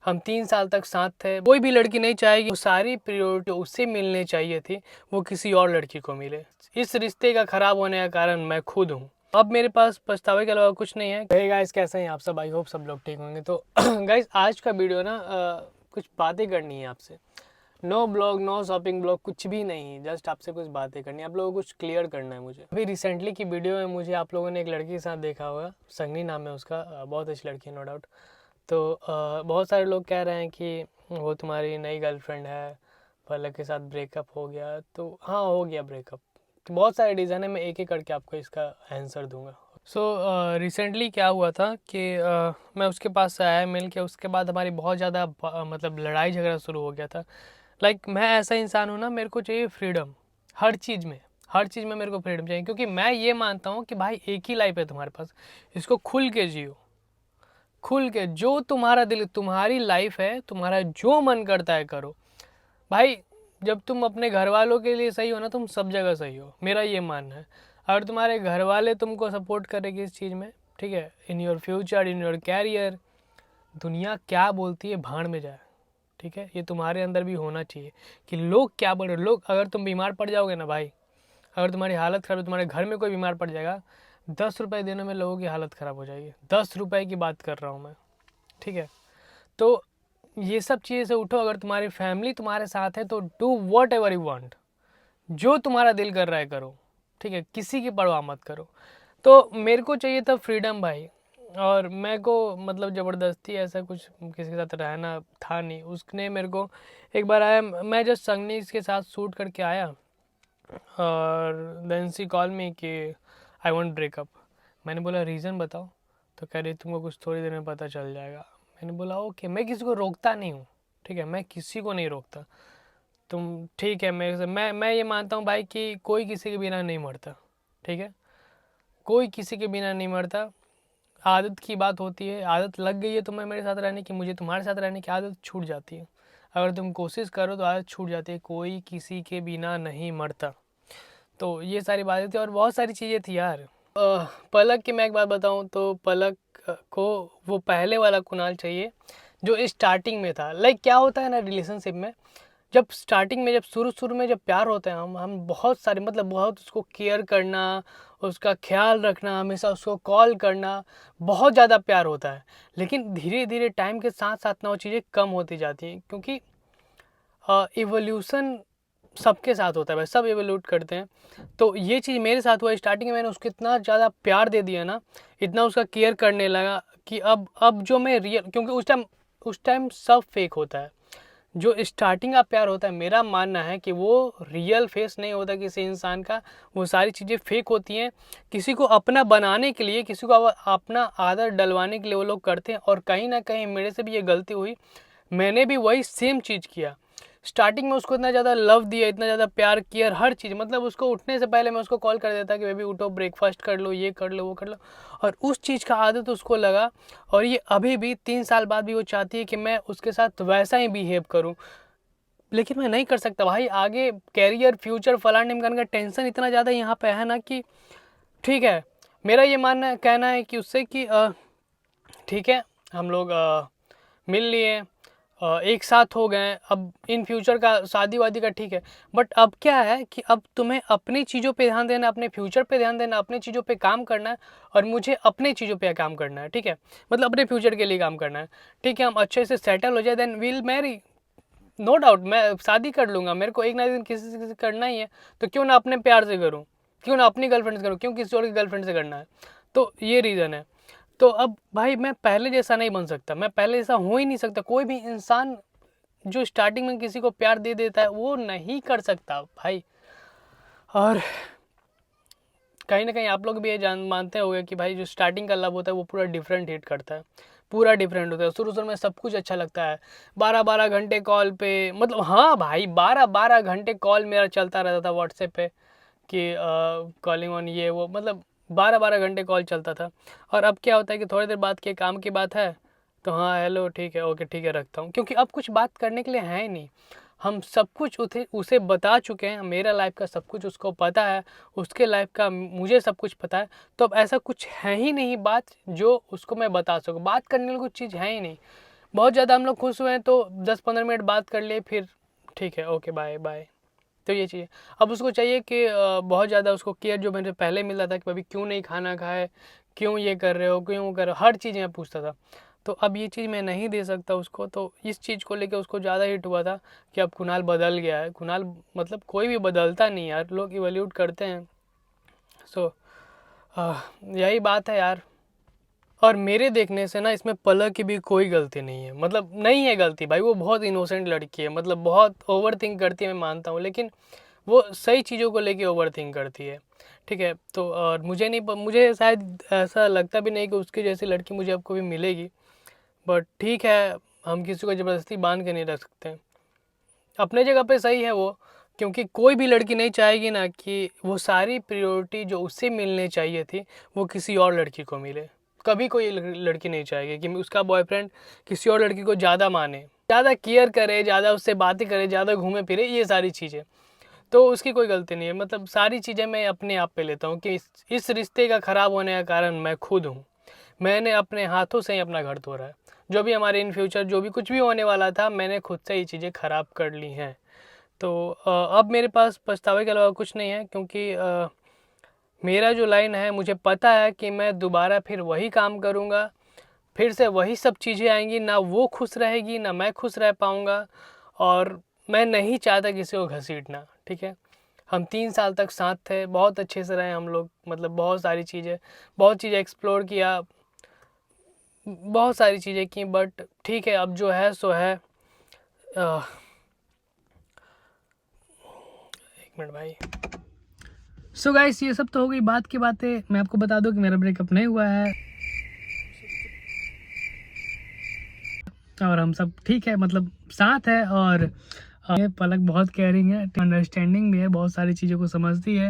हम 3 साल तक साथ थे। कोई भी लड़की नहीं चाहेगी वो सारी प्रायोरिटी उससे मिलने चाहिए थी वो किसी और लड़की को मिले। इस रिश्ते का ख़राब होने का कारण मैं खुद हूँ। अब मेरे पास पछतावे के अलावा कुछ नहीं है। हे गाइस, कैसे हैं आप सब? आई होप सब लोग ठीक होंगे। तो गाइस, आज का वीडियो ना कुछ बातें करनी है आपसे। No blog, no shopping blog, कुछ भी नहीं, जस्ट आपसे कुछ बातें करनी है। आप लोगों को कुछ क्लियर करना है मुझे। अभी रिसेंटली की वीडियो में मुझे आप लोगों ने एक लड़की के साथ देखा होगा, संगनी नाम है उसका, बहुत अच्छी लड़की है नो डाउट। तो बहुत सारे लोग कह रहे हैं कि वो तुम्हारी नई गर्लफ्रेंड है, पलक के साथ ब्रेकअप हो गया। तो हाँ, हो गया ब्रेकअप। तो बहुत सारे रीज़न है, मैं एक एक करके आपको इसका आंसर दूंगा। सो रिसेंटली क्या हुआ था कि मैं उसके पास से आया, मिल के उसके बाद हमारी बहुत ज़्यादा मतलब लड़ाई झगड़ा शुरू हो गया था। मैं ऐसा इंसान हूँ ना, मेरे को चाहिए फ्रीडम हर चीज़ में। हर चीज़ में मेरे को फ्रीडम चाहिए, क्योंकि मैं ये मानता हूँ कि भाई एक ही लाइफ है तुम्हारे पास, इसको खुल के जियो। खुल के, जो तुम्हारा दिल, तुम्हारी लाइफ है, तुम्हारा जो मन करता है करो भाई। जब तुम अपने घर वालों के लिए सही हो ना, तुम सब जगह सही हो, मेरा ये मानना है। अगर तुम्हारे घर वाले तुमको सपोर्ट करेंगे इस चीज़ में, ठीक है, in your future, in your career, दुनिया क्या बोलती है भाड़ में जाए। ठीक है, ये तुम्हारे अंदर भी होना चाहिए कि लोग क्या बोल रहे। लोग, अगर तुम बीमार पड़ जाओगे ना भाई, अगर तुम्हारी हालत खराब, तुम्हारे घर में कोई बीमार पड़ जाएगा, 10 रुपये देने में लोगों की हालत ख़राब हो जाएगी। 10 रुपये की बात कर रहा हूँ मैं, ठीक है। तो ये सब चीज़ें से उठो। अगर तुम्हारी फैमिली तुम्हारे साथ है तो do what ever you want, जो तुम्हारा दिल कर रहा है करो, ठीक है, किसी की परवाह मत करो। तो मेरे को चाहिए था फ्रीडम भाई, और मेरे को मतलब ज़बरदस्ती ऐसा कुछ किसी के साथ रहना था नहीं। उसने मेरे को एक बार आया, मैं जस्ट संगनी के साथ शूट करके आया, और देन सी कॉल मी कि आई वांट ब्रेकअप। मैंने बोला रीज़न बताओ। तो कह रही तुमको कुछ थोड़ी देर में पता चल जाएगा। मैंने बोला ओके। मैं किसी को रोकता नहीं हूँ, ठीक है, मैं किसी को नहीं रोकता। तुम ठीक है, मेरे से मैं ये मानता हूँ भाई कि कोई किसी के बिना नहीं मरता, ठीक है, कोई किसी के बिना नहीं मरता। आदत की बात होती है, आदत लग गई है तुम्हें मेरे साथ रहने की, मुझे तुम्हारे साथ रहने की, आदत छूट जाती है। अगर तुम कोशिश करो तो आदत छूट जाती है। कोई किसी के बिना नहीं मरता। तो ये सारी बातें थी, और बहुत सारी चीज़ें थी यार। पलक की मैं एक बात बताऊं तो पलक को वो पहले वाला कुणाल चाहिए जो स्टार्टिंग में था। क्या होता है ना रिलेशनशिप में, जब स्टार्टिंग में, जब शुरू शुरू में जब प्यार होते हैं, हम बहुत सारे, मतलब बहुत उसको केयर करना, उसका ख्याल रखना, हमेशा उसको कॉल करना, बहुत ज़्यादा प्यार होता है। लेकिन धीरे धीरे टाइम के साथ साथ ना वो चीज़ें कम होती जाती हैं, क्योंकि इवोल्यूशन सबके साथ होता है भाई, सब एवोल्यूट करते हैं। तो ये चीज़ मेरे साथ हुआ। स्टार्टिंग में मैंने उसको इतना ज़्यादा प्यार दे दिया ना, इतना उसका केयर करने लगा कि अब जो मैं रियल, क्योंकि उस टाइम सब फेक होता है। जो स्टार्टिंग का प्यार होता है, मेरा मानना है कि वो रियल फेस नहीं होता किसी इंसान का। वो सारी चीज़ें फेक होती हैं। किसी को अपना बनाने के लिए, किसी को अपना आदत डलवाने के लिए वो लोग करते हैं। और कहीं ना कहीं मेरे से भी ये गलती हुई, मैंने भी वही सेम चीज़ किया। स्टार्टिंग में उसको इतना ज़्यादा लव दिया, इतना ज़्यादा प्यार किया, हर चीज़, मतलब उसको उठने से पहले मैं उसको कॉल कर देता कि बेबी उठो, ब्रेकफास्ट कर लो, ये कर लो, वो कर लो। और उस चीज़ का आदत उसको लगा। और ये अभी भी 3 साल बाद भी वो चाहती है कि मैं उसके साथ वैसा ही बिहेव करूँ। लेकिन मैं नहीं कर सकता भाई। आगे कैरियर, फ्यूचर, फलान ढिमकान का टेंशन इतना ज़्यादा यहाँ पे है ना कि ठीक है, मेरा ये मानना कहना है कि उससे कि ठीक है, हम लोग मिल लिए, एक साथ हो गए, अब इन फ्यूचर का शादी वादी का ठीक है। बट अब क्या है कि अब तुम्हें अपनी चीज़ों पे ध्यान देना, अपने फ्यूचर पे ध्यान देना, अपनी चीज़ों पे काम करना है, और मुझे अपने चीज़ों पे काम करना है, ठीक है, मतलब अपने फ्यूचर के लिए काम करना है। ठीक है, हम अच्छे से सेटल हो जाए, then will marry, no doubt मैं शादी कर लूँगा। मेरे को एक ना एक दिन किसी से करना ही है, तो क्यों ना अपने प्यार से करूँ, क्यों ना अपनी गर्लफ्रेंड से करूँ, क्यों किसी और की गर्लफ्रेंड से करना है। तो ये रीज़न है। तो अब भाई मैं पहले जैसा नहीं बन सकता, मैं पहले जैसा हो ही नहीं सकता। कोई भी इंसान जो स्टार्टिंग में किसी को प्यार दे देता है वो नहीं कर सकता भाई। और कहीं ना कहीं आप लोग भी ये मानते होंगे कि भाई जो स्टार्टिंग का लव होता है वो पूरा डिफरेंट हिट करता है, पूरा डिफरेंट होता है। शुरू शुरू में सब कुछ अच्छा लगता है, 12-12 घंटे कॉल पे, मतलब हाँ भाई 12-12 घंटे कॉल मेरा चलता रहता था व्हाट्सएप पे कि कॉलिंग ऑन ये वो, मतलब 12-12 घंटे कॉल चलता था। और अब क्या होता है कि थोड़ी देर बाद के काम की बात है तो हाँ हेलो ठीक है, ओके ठीक है, रखता हूँ, क्योंकि अब कुछ बात करने के लिए है ही नहीं। हम सब कुछ उसे बता चुके हैं, मेरा लाइफ का सब कुछ उसको पता है, उसके लाइफ का मुझे सब कुछ पता है। तो अब ऐसा कुछ है ही नहीं बात जो उसको मैं बता सकूँ, बात करने वाली कुछ चीज़ है ही नहीं। बहुत ज़्यादा हम लोग खुश हुए हैं तो 10-15 मिनट बात कर लिए, फिर ठीक है, ओके, बाय बाय। तो ये चाहिए। अब उसको चाहिए कि बहुत ज़्यादा उसको केयर जो मुझे पहले मिलता था कि भाई क्यों नहीं खाना खाए, क्यों ये कर रहे हो, क्यों कर रहे हो, हर चीज़ मैं पूछता था। तो अब ये चीज़ मैं नहीं दे सकता उसको, तो इस चीज़ को लेके उसको ज़्यादा हिट हुआ था कि अब कुणाल बदल गया है। कुणाल मतलब कोई भी बदलता नहीं यार, लोग इवोल्यूट करते हैं। सो यही बात है यार। और मेरे देखने से ना इसमें पलक की भी कोई गलती नहीं है, मतलब नहीं है गलती भाई, वो बहुत इनोसेंट लड़की है, मतलब बहुत ओवर थिंक करती है, मैं मानता हूँ, लेकिन वो सही चीज़ों को लेके ओवर थिंक करती है। ठीक है, तो और मुझे शायद ऐसा लगता भी नहीं कि उसकी जैसी लड़की मुझे अब कभी मिलेगी, बट ठीक है, हम किसी को ज़बरदस्ती बांध के नहीं रख सकते। अपने जगह पे सही है वो, क्योंकि कोई भी लड़की नहीं चाहेगी ना कि वो सारी प्रायोरिटी जो उससे मिलने चाहिए थी वो किसी और लड़की को मिले। कभी कोई लड़की नहीं चाहेगी कि उसका बॉयफ्रेंड किसी और लड़की को ज़्यादा माने, ज़्यादा केयर करे, ज़्यादा उससे बातें करे, ज़्यादा घूमे फिरे, ये सारी चीज़ें। तो उसकी कोई गलती नहीं है, मतलब सारी चीज़ें मैं अपने आप पे लेता हूँ कि इस रिश्ते का ख़राब होने का कारण मैं खुद हूँ। मैंने अपने हाथों से ही अपना घर तोड़ा है। जो भी हमारे इन फ्यूचर जो भी कुछ भी होने वाला था, मैंने खुद से ही चीज़ें ख़राब कर ली हैं। तो अब मेरे पास पछतावे के अलावा कुछ नहीं है, क्योंकि मेरा जो लाइन है, मुझे पता है कि मैं दोबारा फिर वही काम करूँगा, फिर से वही सब चीज़ें आएंगी, ना वो खुश रहेगी ना मैं खुश रह पाऊँगा, और मैं नहीं चाहता किसी को घसीटना। ठीक है, हम 3 साल तक साथ थे, बहुत अच्छे से रहे हम लोग, मतलब बहुत चीज़ें एक्सप्लोर किया, बहुत सारी चीज़ें की, बट ठीक है, अब जो है सो है। एक मिनट भाई। सो गाइस, ये सब तो हो गई बात की बातें। मैं आपको बता दूं कि मेरा ब्रेकअप नहीं हुआ है, और हम सब ठीक है, मतलब साथ है। और ये पलक बहुत केयरिंग है, अंडरस्टैंडिंग भी है, बहुत सारी चीज़ों को समझती है।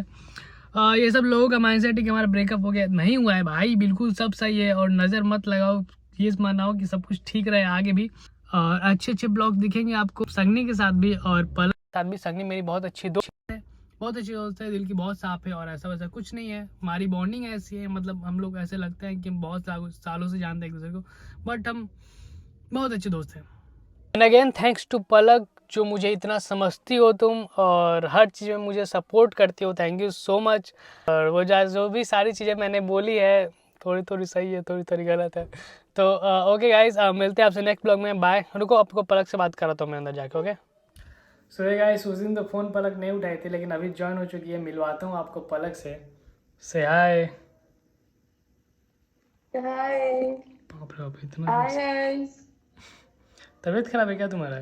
ये सब लोगों का माइंडसेट है कि हमारा ब्रेकअप हो गया, नहीं हुआ है भाई, बिल्कुल सब सही है। और नज़र मत लगाओ, ये मानाओ कि सब कुछ ठीक रहे आगे भी, और अच्छे अच्छे ब्लॉग दिखेंगे आपको सगनी के साथ भी और पलक के साथ भी। सगनी मेरी बहुत अच्छी दोस्त है, बहुत अच्छी दोस्त है, दिल की बहुत साफ है, और ऐसा वैसा कुछ नहीं है। हमारी बॉन्डिंग ऐसी है, मतलब हम लोग ऐसे लगता है कि हम बहुत सालों से जानते हैं एक दूसरे को, बट हम बहुत अच्छे दोस्त हैं। एंड अगेन थैंक्स टू पलक, जो मुझे इतना समझती हो तुम, और हर चीज़ में मुझे सपोर्ट करती हो, थैंक यू सो मच। और वो जो भी सारी चीज़ें मैंने बोली है, थोड़ी थोड़ी सही है, थोड़ी थोड़ी गलत है। तो ओके गाइस, मिलते हैं आपसे नेक्स्ट ब्लॉग में, बाय। रुको, आपको पलक से बात कराता हूँ मैं अंदर जाके, ओके। सो ये गाइस, उस दिन तो फ़ोन पलक नहीं उठाई थी, लेकिन अभी ज्वाइन हो चुकी है, मिलवाता हूँ आपको पलक से हाय। हाय। बाप रे बाप, इतना हाय गाइस। तबीयत खराब है क्या तुम्हारा?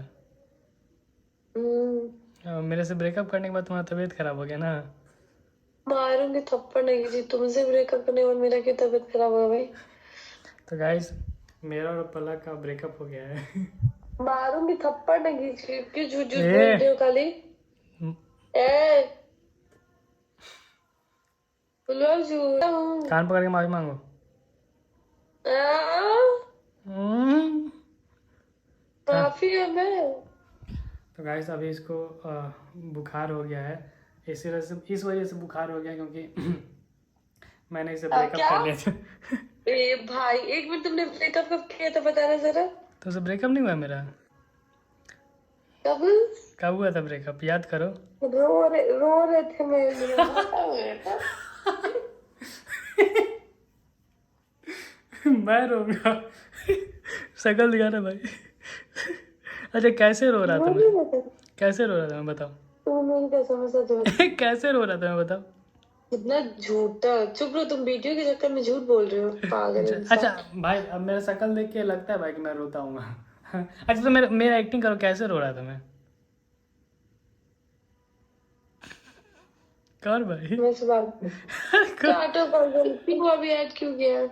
हम्म, मेरे से ब्रेकअप करने के बाद तुम्हारा तबीयत खराब हो गया ना? मारूंगी थप्पड़ नहीं जी, तुमसे ब्रेकअप करने और मेरा क्यों तबीयत खराब होगा भाई। तो गाइस, मेरा और पलक का ब्रेकअप हो गया है। मारूंगी थप्पड़ नहीं जी, क्यों झूठ झूठ बोल रहे ए हो खाली। ए बोलो झूठ हूँ। कान पकड़ के माफी मांगो। हम्म। हाँ, माफी है मैं। तो गाइस अभी इसको बुखार हो गया है, इस वजह से बुखार हो गया, क्योंकि मैंने इसे ब्रेकअप क्या? कर लिया था। ए भाई, एक मिनट, तुमने ब्रेकअप कब किया था बताना जरा। तो उसे ब्रेकअप नहीं हुआ मेरा? कब? कब हुआ था ब्रेकअप, याद करो। रो रहे थे मेरे हटा हुए था। मैं रोऊंगा? शक्ल दिखा ना भाई। अच्छा, कैसे रो रहा था रो मैं? नहीं रहे थे। कैसे रो रहा था मैं, बताओ। तुम मेरी कसम से सच बता। कैसे रो रहा था मैं, बताओ। कितना झूठा। चुप रहो, तुम वीडियो के चक्कर में झूठ बोल रहे हो, पागल अच्छा इंसान। भाई, अब मेरा शक्ल देख के लगता है भाई कि मैं रोता हूँ। अच्छा, तो मेरा एक्टिंग करो, कैसे रो रहा था मैं? कर भाई। मैं सुबह काटो पागल, क्यों अभी ऐड क्यों किया?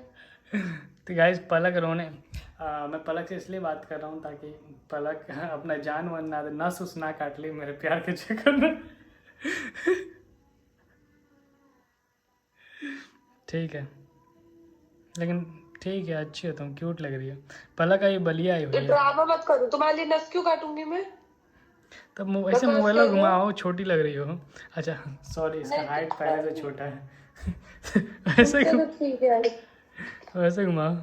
तो गाइस, पलक रोने मैं पलक से इसलिए बात कर रहा हूँ ताकि पलक अपना जान वन ना दे, नस उस ना काट ली मेरे प्यार के चक्कर में। ठीक है, लेकिन ठीक है, अच्छी हो तुम, क्यूट लग रही हो। पलक आई बलिया आई तो हुई है। ड्रामा मत करो, तुम्हारे लिए नस क्यों काटूंगी मैं? तब ऐसे बकवास मोबाइल कर रहे हो। घुमाओ, छोटी लग रही हो। अच्छा, सॉरी, इसका नहीं हाइट पहले से तो छोटा है। ऐसे चलो ठीक है। वैसे घुमाओ।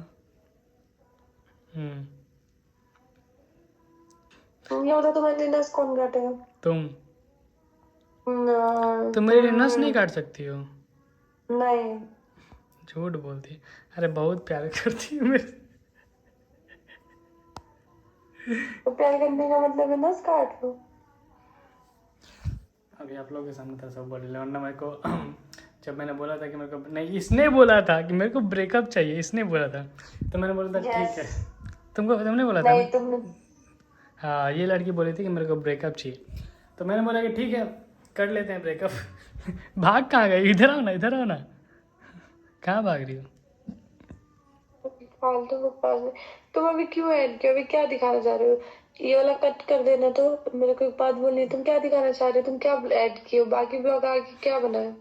हम्म। ये बता तुम्हारे नस कौन काटेगा? तुम तुम मेरी नस नहीं काट सकती हो। नहीं। झूठ बोलती। अरे बहुत प्यार करती है मेरे। तो प्यार करने का मतलब है नस काट लो। अभी आप लोगों के सामने था सब बोले, वरना मेरे को जब मैंने बोला था कि मेरे को नहीं, इसने बोला था कि मेरे को ब्रेकअप चाहिए, इसने बोला था, तो मैंने बोला था ठीक है। तुमने बोला था नहीं ना? तुमने। हाँ, ये लड़की बोली थी कि मेरे को ब्रेकअप चाहिए, तो मैंने बोला कि ठीक है कर लेते हैं ब्रेकअप। भाग कहाँ गई? इधर आओ ना, इधर आओ ना। कहाँ भाग रही हो? फालतू बकवास में। तुम अभी क्यों ऐड किया? अभी क्या दिखाना चाह रहे हो? ये वाला कट कर देना। तो मेरे को एक बात बोलनी है, तुम क्या दिखाना चाह रहे हो? तुम क्या ऐड किए हो? बाकी ब्लॉग आगे क्या बनाए?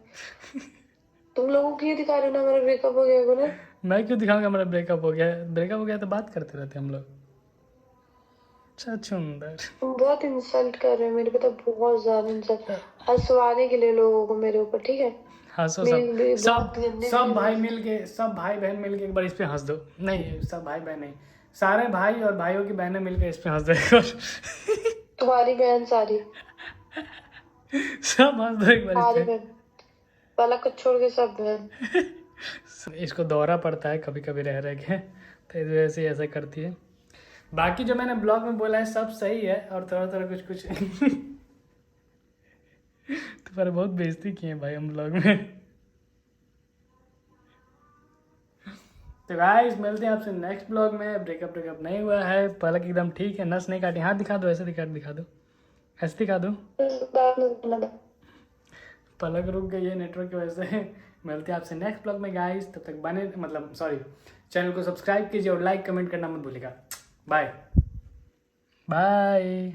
तुम लोगों को ये दिखा रहे हो ना मेरा ब्रेकअप हो गया बोले। मैं क्यों दिखाऊंगा मेरा ब्रेकअप हो गया? ब्रेकअप हो गया तो बात करते रहते हम लोग। अच्छा सुंदर। तुम बहुत इंसल्ट कर रहे हो मेरे को, तो बहुत ज्यादा इंसल्ट। हंसवाने के लिए लोगों को मेरे ऊपर, ठीक है? हंसो मेरी सब बहुत गंदे सब videos। भाई मिल के, सब भाई बहन मिल के एक बार इस पे हंस दो। नहीं, सब भाई बहन नहीं, सारे भाई और भाइयों की बहनें मिल के इस पे हंस दो एक बार। तुम्हारी बहन सारी। सब हंस दो एक बार इस सारी पे। बहन, पलक को छोड़ के सब बहन। इसको दौरा पड़ता है कभी कभी रह रह के, तो इस वजह से ऐसा करती है। बाकी जो मैंने ब्लॉग में बोला है सब सही है, और थोड़ा थोड़ा कुछ कुछ तुम्हारे बहुत बेइज्जती किए हैं भाई हम ब्लॉग में। तो गाइस मिलते हैं आपसे नेक्स्ट ब्लॉग में। ब्रेकअप नहीं हुआ है, पलक एकदम ठीक है, नस नहीं काटी। हाथ दिखा दो, ऐसे दिखा दो, ऐसे दिखा दो। पलक रुक गई है नेटवर्क की वजह से। मिलते हैं आपसे नेक्स्ट ब्लॉग में गाइस, तब तक बने, मतलब सॉरी, चैनल को सब्सक्राइब कीजिए और लाइक कमेंट करना मत भूलिएगा। Bye bye.